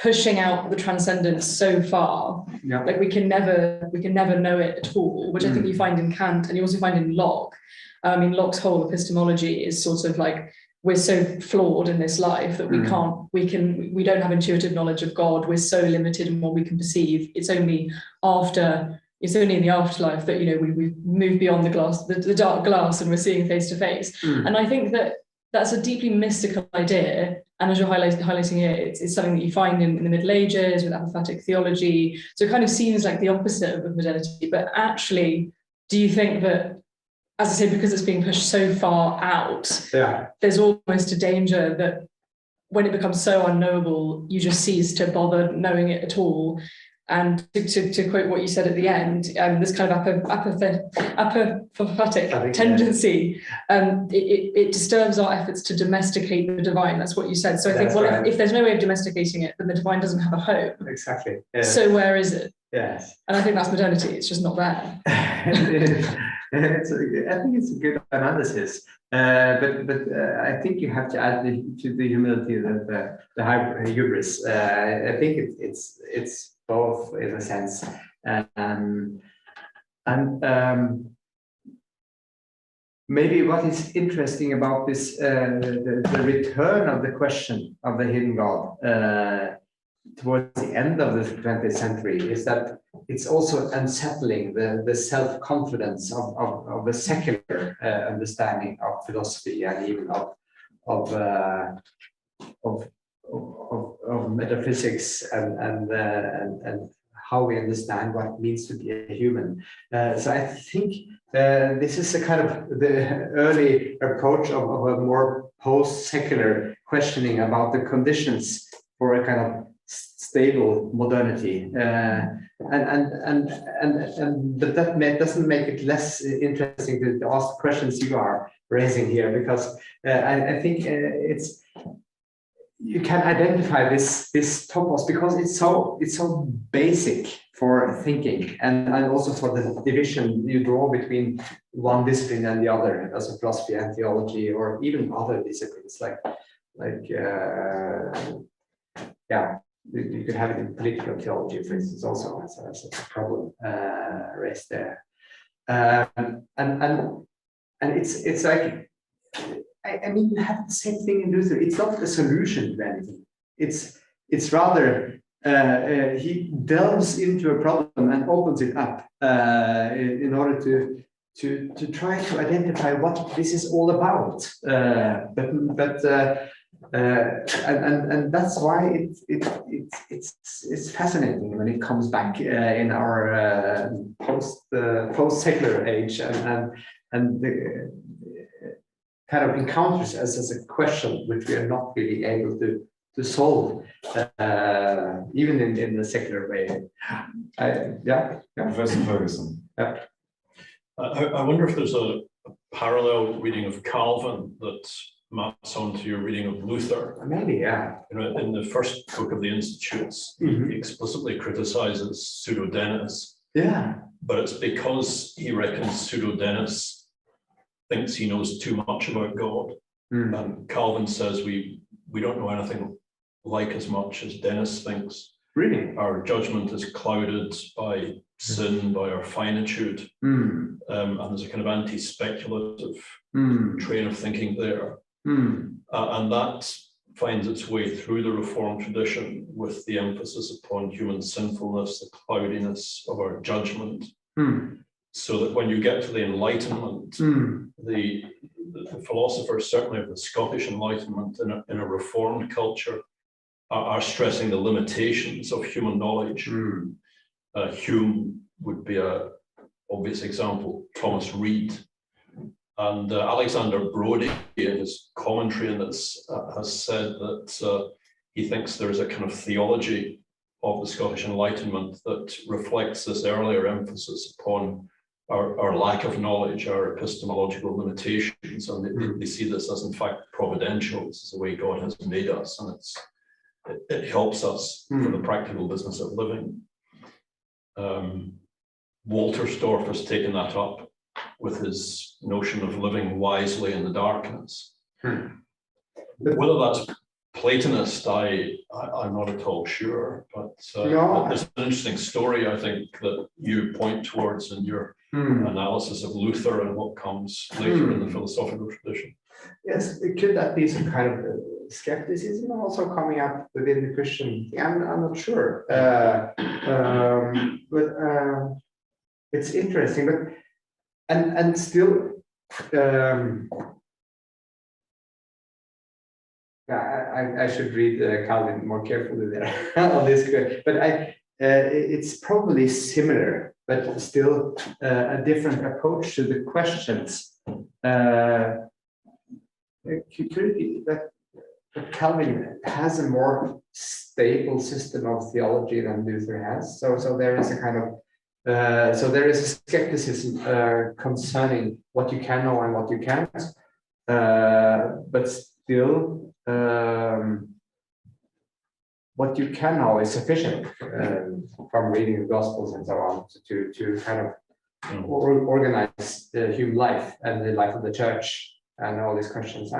C: pushing out the transcendence so far, like we can never know it at all, which I think you find in Kant, and you also find in Locke. Locke's whole epistemology is sort of like, we're so flawed in this life that we don't have intuitive knowledge of God. We're so limited in what we can perceive. It's only in the afterlife that we move beyond the dark glass, and we're seeing face to face. And I think that's a deeply mystical idea. And as you're highlighting here, it's something that you find in the Middle Ages with apophatic theology. So it kind of seems like the opposite of modernity. But actually, do you think that, as I say, because it's being pushed so far out, there's almost a danger that when it becomes so unknowable, you just cease to bother knowing it at all? And to quote what you said at the end, this kind of apophatic tendency, it disturbs our efforts to domesticate the divine. That's what you said. So I think, if there's no way of domesticating it, then the divine doesn't have a home.
A: Exactly. Yes.
C: So where is it?
A: Yes.
C: And I think that's modernity. It's just not there.
A: I think it's a good analysis, but I think you have to add to the humility that the hubris. I think it's both in a sense, and maybe what is interesting about this the return of the question of the hidden God towards the end of the 20th century is that it's also unsettling the self-confidence of the secular understanding of philosophy and even of metaphysics and how we understand what it means to be a human. So I think this is a kind of the early approach of a more post-secular questioning about the conditions for a kind of stable modernity, but that doesn't make it less interesting to ask the questions you are raising here, because I think you can identify this topos because it's so basic for thinking, and also for the division you draw between one discipline and the other, as philosophy and theology, or even other disciplines like you could have it in political theology, for instance, also as a problem raised there. And it's like, I mean, you have the same thing in Luther. It's not a solution to anything. It's rather he delves into a problem and opens it up in order to try to identify what this is all about. And that's why it's fascinating when it comes back in our post secular age and the kind of encounters us as a question which we are not really able to solve, even in the secular way. Yeah.
B: Professor Ferguson.
A: Yeah.
D: I wonder if there's a parallel reading of Calvin that maps onto your reading of Luther.
A: Maybe, yeah.
D: You know, in the first book of the Institutes, he explicitly criticizes pseudo-Dennis.
A: Yeah.
D: But it's because he reckons pseudo-Dennis thinks he knows too much about God. And Calvin says we don't know anything like as much as Dennis thinks.
A: Really?
D: Our judgment is clouded by sin, by our finitude. And there's a kind of anti-speculative train of thinking there. And that finds its way through the Reformed tradition with the emphasis upon human sinfulness, the cloudiness of our judgment. So that when you get to the Enlightenment, the philosophers, certainly of the Scottish Enlightenment in a Reformed culture, are stressing the limitations of human knowledge. Hume would be an obvious example, Thomas Reid. And Alexander Brodie, in his commentary on this, has said that he thinks there's a kind of theology of the Scottish Enlightenment that reflects this earlier emphasis upon our lack of knowledge, our epistemological limitations, and they see this as in fact providential. This is the way God has made us, and it helps us for the practical business of living. Walterstorff has taken that up with his notion of living wisely in the darkness. Whether that's Platonist, I'm not at all sure, but there's an interesting story, I think, that you point towards in your analysis of Luther and what comes later in the philosophical tradition.
A: Yes, could that be some kind of skepticism also coming up within the Christian? I'm not sure, but it's interesting. But and still, I should read Calvin more carefully there on this. But it's probably similar, but still a different approach to the questions. Could it be that Calvin has a more stable system of theology than Luther has? So there is a kind of so there is a skepticism concerning what you can know and what you can't, but still what you can know is sufficient from reading the Gospels and so on to kind of organize the human life and the life of the church and all these questions.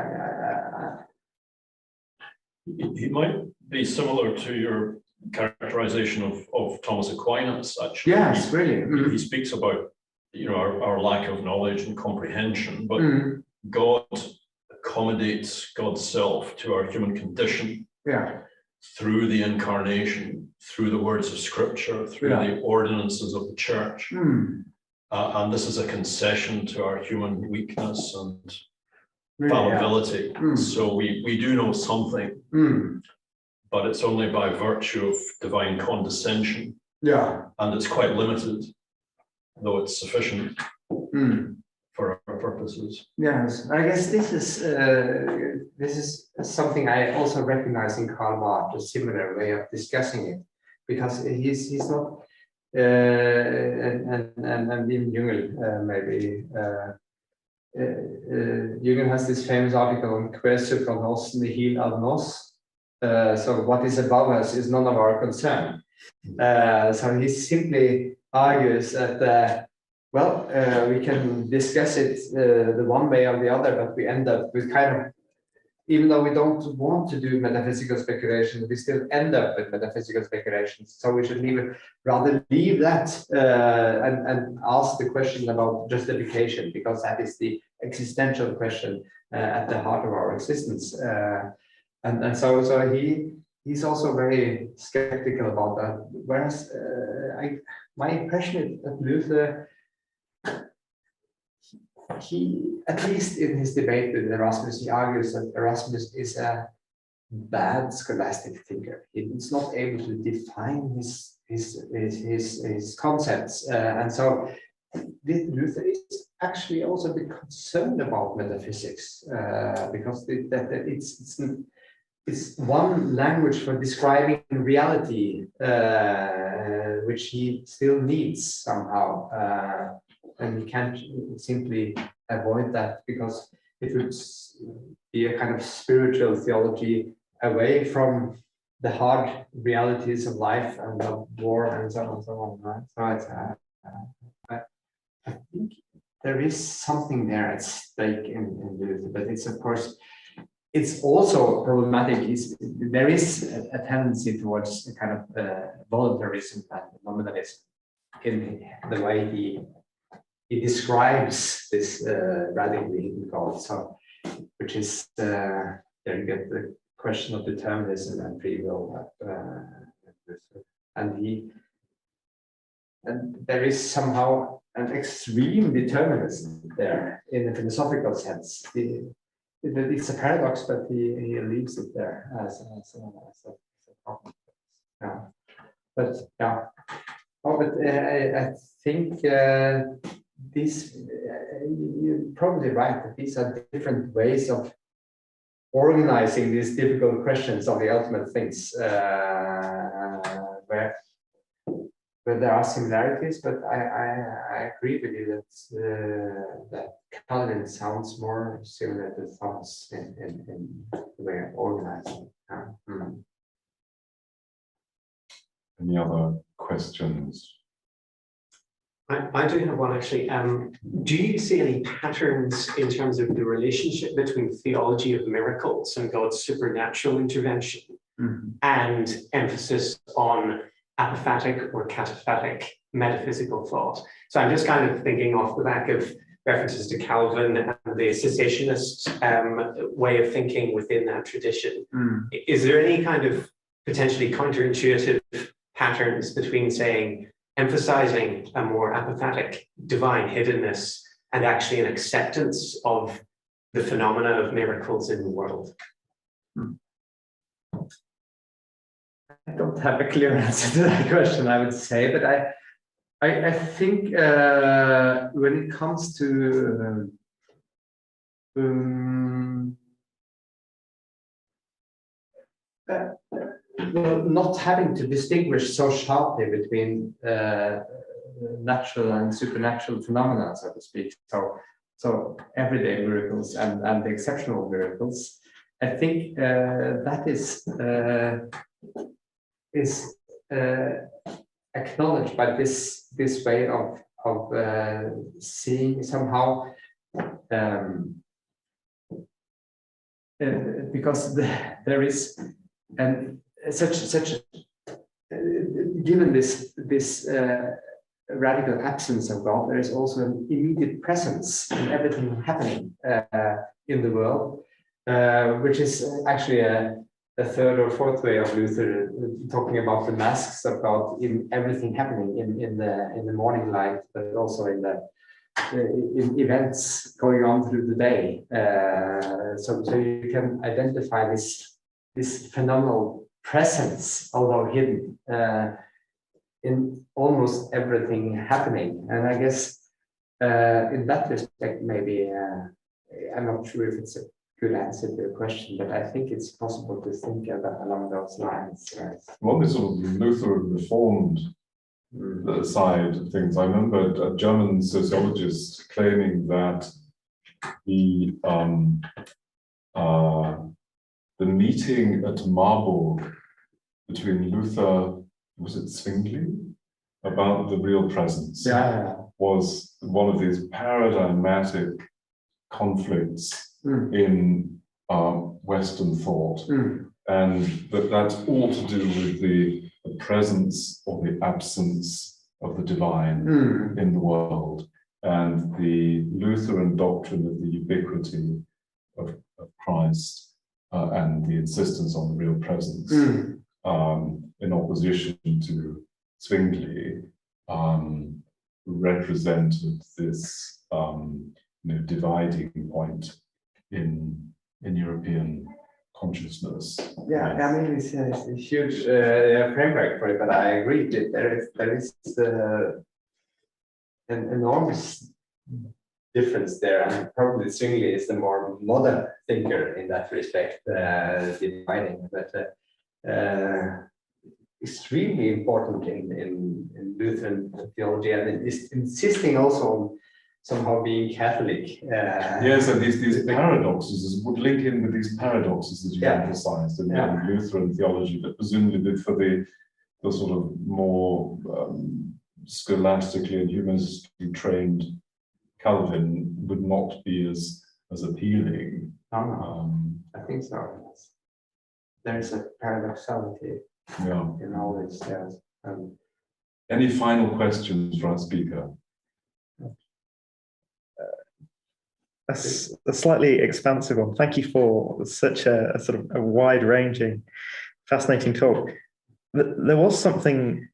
D: It might be similar to your characterization of Thomas Aquinas, actually.
A: Yes, really.
D: He speaks about, you know, our lack of knowledge and comprehension, but God accommodates God's self to our human condition through the incarnation, through the words of Scripture, through the ordinances of the church. And this is a concession to our human weakness and fallibility. So we do know something, but it's only by virtue of divine condescension. And it's quite limited, though it's sufficient for our purposes.
A: Yes, I guess this is something I also recognize in Karl Barth, a similar way of discussing it, because he's not and even Jung maybe. Jung has this famous article on "Que supra nos nihil ad nos." So what is above us is none of our concern. So he simply argues that we can discuss it the one way or the other, but we end up with kind of even though we don't want to do metaphysical speculation, we still end up with metaphysical speculations. So we should rather leave that and ask the question about justification, because that is the existential question at the heart of our existence. And so he's also very skeptical about that. Whereas my impression is that Luther, he, at least in his debate with Erasmus, he argues that Erasmus is a bad scholastic thinker. He's not able to define his concepts, and so Luther is actually also a bit concerned about metaphysics, because it's one language for describing reality, which he still needs somehow. And we can't simply avoid that, because it would be a kind of spiritual theology away from the hard realities of life and of war and so on and so on. Right? So I think there is something there at stake in Luther, but it's, of course, it's also problematic. There is a tendency towards a kind of voluntarism and nominalism in the way he describes this radically hidden God. So, which is there you get the question of determinism and free will, and there is somehow an extreme determinism there in a philosophical sense. It's a paradox, but he leaves it there as a problem. Yeah, but yeah. Oh, but I think you're probably right that these are different ways of organizing these difficult questions of the ultimate things, where there are similarities, but I agree with you that Calvin sounds more similar to Thomas in the way of organizing.
B: Any other questions?
E: I do have one actually. Do you see any patterns in terms of the relationship between theology of miracles and God's supernatural intervention and emphasis on apophatic or cataphatic metaphysical thought? So I'm just kind of thinking off the back of references to Calvin and the cessationist way of thinking within that tradition. Is there any kind of potentially counterintuitive patterns between saying emphasizing a more apophatic divine hiddenness and actually an acceptance of the phenomena of miracles in the world?
A: I don't have a clear answer to that question, I would say, but I think when it comes to not having to distinguish so sharply between natural and supernatural phenomena, so to speak, so everyday miracles and the exceptional miracles, I think that is acknowledged by this way of seeing somehow, because there is such given this radical absence of God, there is also an immediate presence in everything happening in the world, which is actually a third or fourth way of Luther talking about the masks of God in everything happening in the morning light, but also in events going on through the day. So you can identify this phenomenal presence, although hidden, in almost everything happening. And I guess in that respect, maybe I'm not sure if it's a good answer to your question, but I think it's possible to think along those lines. Right?
B: Well, this sort of Lutheran Reformed side of things. I remember a German sociologist claiming that the meeting at Marburg between Luther, was it Zwingli, about the real presence, was one of these paradigmatic conflicts in Western thought, and that's all to do with the presence or the absence of the divine in the world, and the Lutheran doctrine of the ubiquity of Christ and the insistence on the real presence, in opposition to Zwingli, represented this dividing point in European consciousness.
A: Yeah, I mean, it's a huge framework for it, but I agree that there is an enormous difference there, and probably Zwingli is the more modern thinker in that respect, dividing, but extremely important in Lutheran theology, and is insisting also on somehow being Catholic.
B: Yes, and these paradoxes would link in with these paradoxes that you emphasized in Lutheran theology, but presumably for the sort of more scholastically and humanistically trained Calvin would not be as appealing.
A: I think so. There's a paradoxality in all this.
B: Any final questions for our speaker?
F: A slightly expansive one. Thank you for such a sort of a wide-ranging, fascinating talk. There was something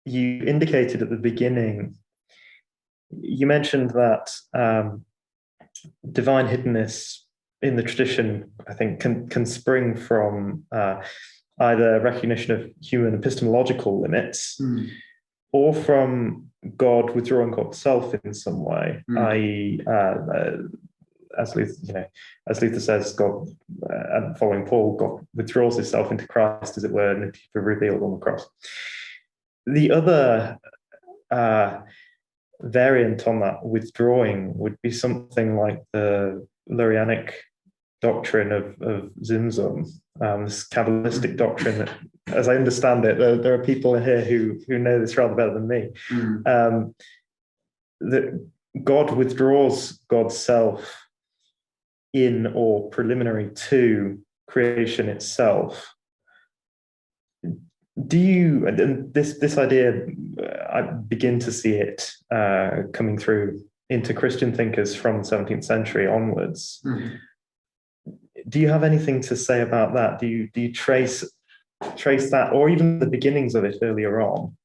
F: you indicated at the beginning. You mentioned that divine hiddenness in the tradition, I think, can spring from either recognition of human epistemological limits or from God withdrawing God's self in some way, i.e., as Luther says, God, and following Paul, God withdraws himself into Christ, as it were, and it's revealed on the cross. The other variant on that withdrawing would be something like the Lurianic doctrine of Zimzum, this Kabbalistic doctrine that, as I understand it, there are people in here who know this rather better than me, that God withdraws God's self in or preliminary to creation itself. Do you, and this idea, I begin to see it coming through into Christian thinkers from the 17th century onwards. Do you have anything to say about that? Do you trace that, or even the beginnings of it earlier on?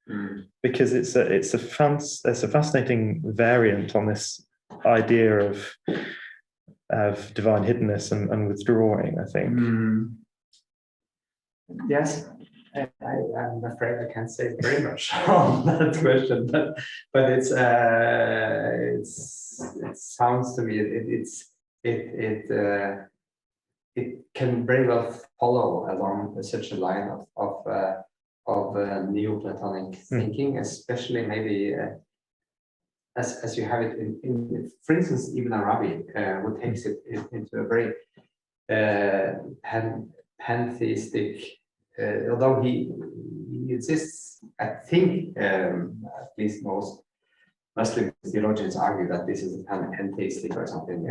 F: Because it's a fascinating variant on this idea of divine hiddenness and withdrawing, I think.
A: Yes, I'm afraid I can't say very much on that question, but it sounds to me it can very well follow along such a line of Neoplatonic thinking, especially maybe as you have it in for instance, Ibn Arabi, who takes it into a very pantheistic, although he insists, I think, at least most Muslim theologians argue that this is a pantheistic or something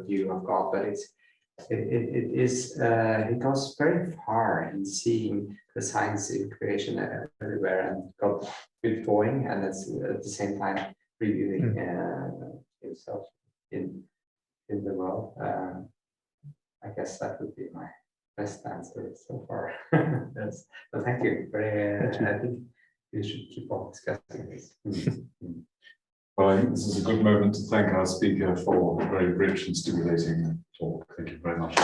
A: view of God, but it goes very far in seeing the signs in creation everywhere and God withdrawing, and it's at the same time reviewing himself in the world. I guess that would be my best answer so far. Yes, but thank you. I think we should keep on discussing this.
B: Well, I think this is a good moment to thank our speaker for a very rich and stimulating talk. Thank you very much.